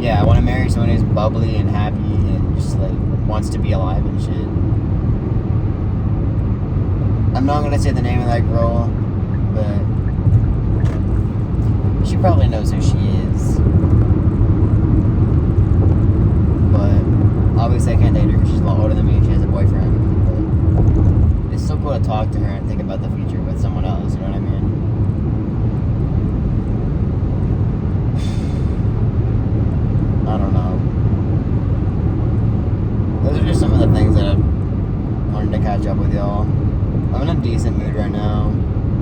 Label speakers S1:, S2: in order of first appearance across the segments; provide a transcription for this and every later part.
S1: Yeah, I want to marry someone who's bubbly and happy and just like wants to be alive and shit. I'm not gonna say the name of that girl, but she probably knows who she is. But obviously I can't date her because she's a lot older than me and she has a boyfriend. But it's so cool to talk to her and think about the future with someone else, you know what I mean? I don't know. Those are just some of the things that I wanted to catch up with y'all. I'm in a decent mood right now.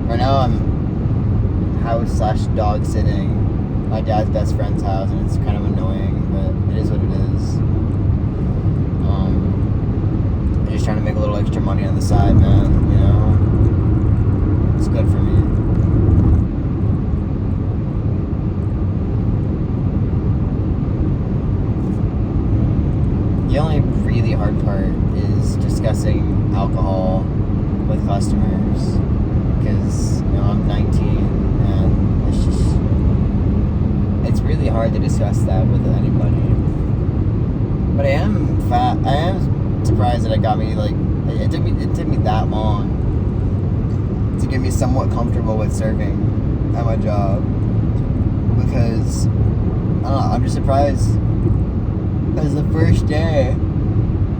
S1: Right now I'm house/dog sitting my dad's best friend's house, and it's kind of annoying, but it is what it is. I'm just trying to make a little extra money on the side, man, you know? It's good for me. The only really hard part is discussing alcohol with customers, because, you know, I'm 19 and it's really hard to discuss that with anybody. But I am surprised that it got me, like, it took me that long to get me somewhat comfortable with serving at my job, because I don't know, I'm just surprised. Because the first day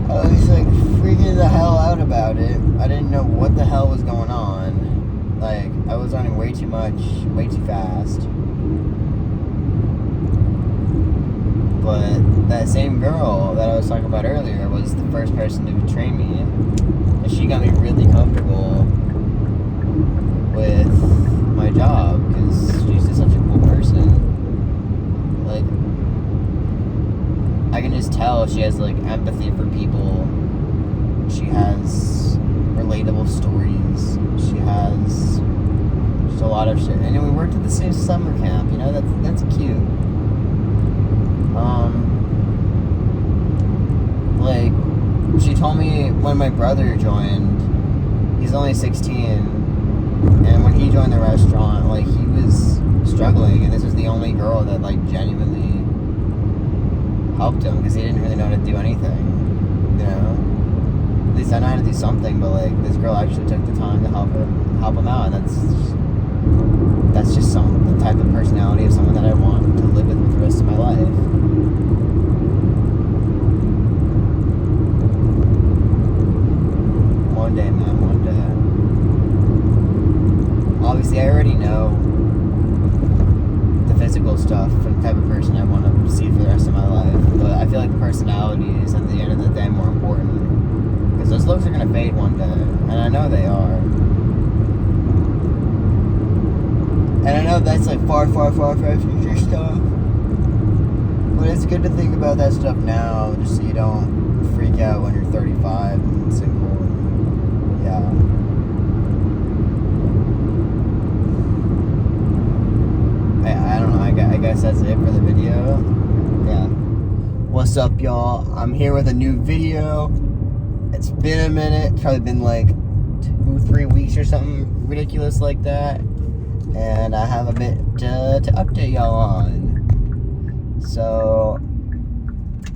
S1: I was like freaking the hell out about it. I didn't know what the hell was going on. Like, I was learning way too much, way too fast. But that same girl that I was talking about earlier was the first person to train me. And she got me really comfortable with my job because she's just such a cool person. Like, I can just tell she has, like, empathy for people. She has relatable stories. She has just a lot of shit. And we worked at the same summer camp, you know? That's cute. Like, she told me when my brother joined, he's only 16, and when he joined the restaurant, like, he was struggling, and this was the only girl that, like, genuinely helped him, because he didn't really know how to do anything, you know? At least I know how to do something, but, like, this girl actually took the time to help him out, and that's just the type of personality of someone that I want to live with the rest of my life. One day, man, one day. Obviously, I already know the physical stuff for the type of person I want to see for the rest of my life, but I feel like the personality is, at the end of the day, more important, because those looks are going to fade one day, and I know they are. And I know that's like far future stuff, but it's good to think about that stuff now, just so you don't freak out when you're 35 and single. Yeah. I don't know, I guess that's it for the video. Yeah. What's up, y'all? I'm here with a new video. It's been a minute, probably been like 2-3 weeks or something ridiculous like that. And I have a bit to update y'all on. So,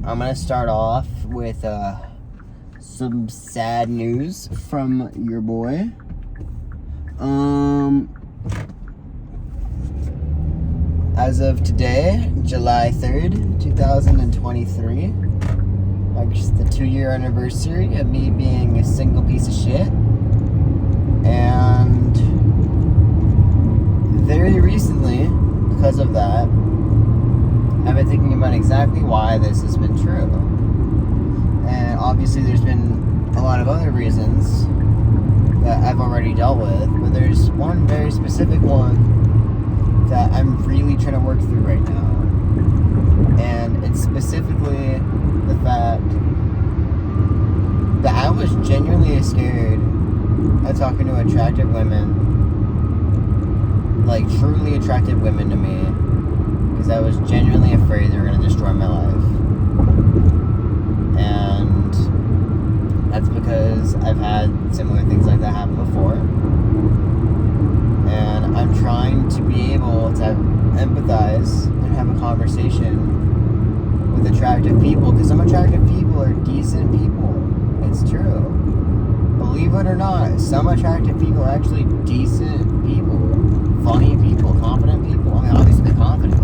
S1: I'm gonna start off with some sad news from your boy. As of today, July 3rd, 2023, marks the 2-year anniversary of me being a single piece of shit. And very recently, because of that, I've been thinking about exactly why this has been true. And obviously there's been a lot of other reasons that I've already dealt with, but there's one very specific one that I'm really trying to work through right now. And it's specifically the fact that I was genuinely scared of talking to attractive women, like truly attractive women to me, because I was genuinely afraid they were going to destroy my life. And that's because I've had similar things like that happen before. And I'm trying to be able to empathize and have a conversation with attractive people, because some attractive people are decent people. It's true. Believe it or not, some attractive people are actually decent people, funny people, confident people. I mean, obviously they're confident.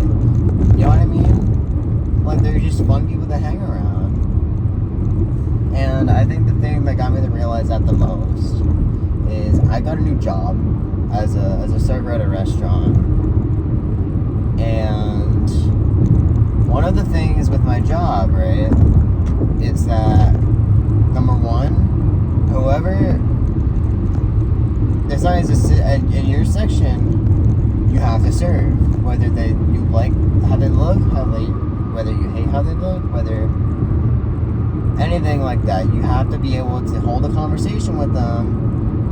S1: You know what I mean? Like, they're just fun people to hang around. And I think the thing that got me to realize that the most is I got a new job as a server at a restaurant. And one of the things with my job, right, is that, number one, whoever decides to sit in your section, you have to serve. Whether you like how they look, whether you hate how they look, whether anything like that, you have to be able to hold a conversation with them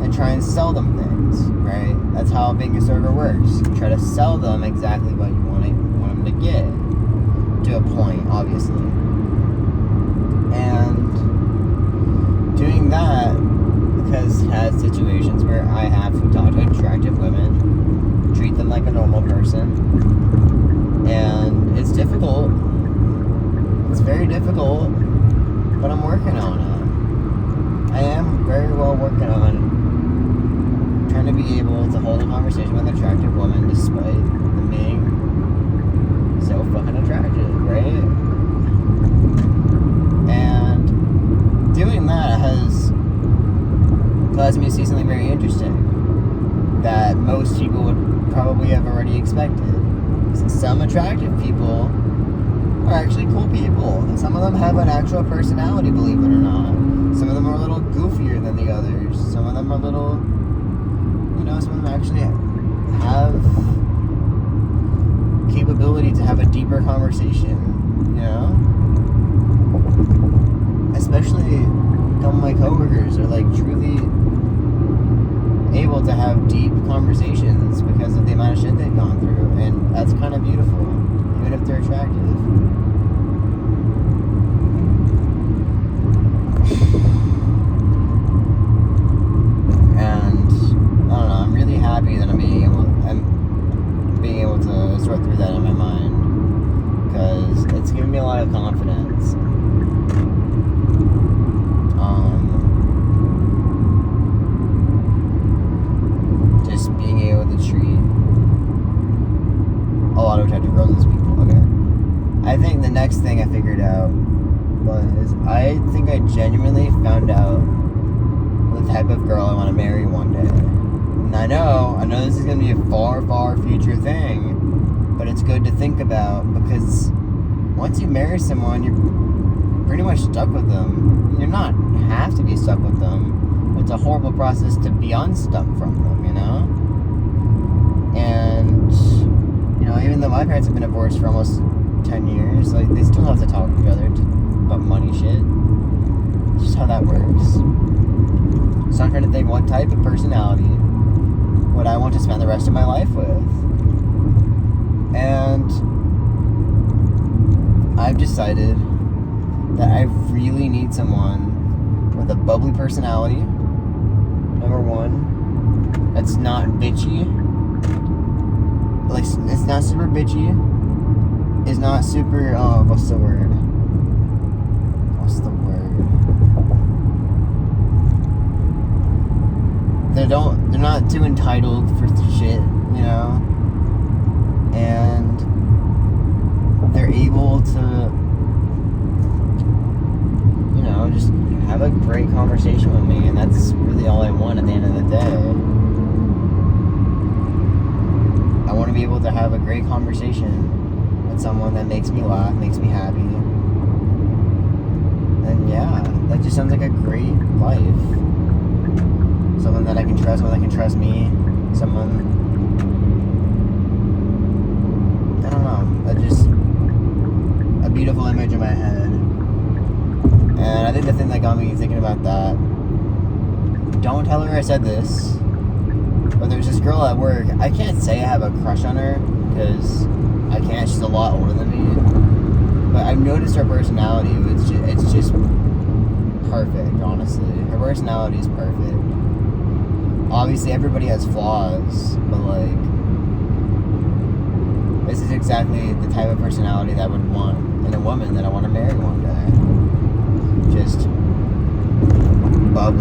S1: and try and sell them things, right? That's how being a server works. You try to sell them exactly what you want them to get, to a point, obviously. And doing that, because it has situations where I have to talk to attractive women, treat them like a normal person, and it's difficult. It's very difficult, but I'm working on it. I am very well working on trying to be able to hold a conversation with attractive women despite them being so fucking attractive, right? And doing that has caused me to see something very interesting that most people would probably have already expected. Since some attractive people are actually cool people, and some of them have an actual personality, believe it or not. Some of them are a little goofier than the others. Some of them are a little, some of them actually have capability to have a deeper conversation, especially some of my coworkers are like truly able to have deep conversations because of the amount of shit they've gone through, and that's kind of beautiful, even if they're attractive. And I don't know, I'm really happy that I'm being able to sort through that in my mind, because it's given me a lot of confidence. Just being able to treat a lot of attractive girls as people. Okay. I think the next thing I figured out was I think I genuinely found out the type of girl I want to marry one day. And I know this is going to be a far, far future thing, but it's good to think about, because once you marry someone, you're pretty much stuck with them. You're not have to be stuck with them. It's a horrible process to be unstuck from them, And, even though my parents have been divorced for almost 10 years, like, they still have to talk to each other about money shit. It's just how that works. So I'm trying to think what type of personality would I want to spend the rest of my life with. And I've decided that I really need someone with a bubbly personality, number one, that's not bitchy. Like, it's not super bitchy. It's not super, what's the word? They're not too entitled for shit, and they're able to, just have a great conversation with me, and that's really all I want at the end of the day. I want to be able to have a great conversation with someone that makes me laugh, makes me happy. And yeah, that just sounds like a great life. Someone that I can trust, someone that can trust me, someone, I don't know, that's just a beautiful image in my head. And I think the thing that got me thinking about that, don't tell her I said this, but there's this girl at work. I can't say I have a crush on her, because I can't, she's a lot older than me. But I've noticed her personality, it's just perfect, honestly. Her personality is perfect. Obviously, everybody has flaws, but, this is exactly the type of personality that I would want in a woman that I want to marry one day. Just bubbly.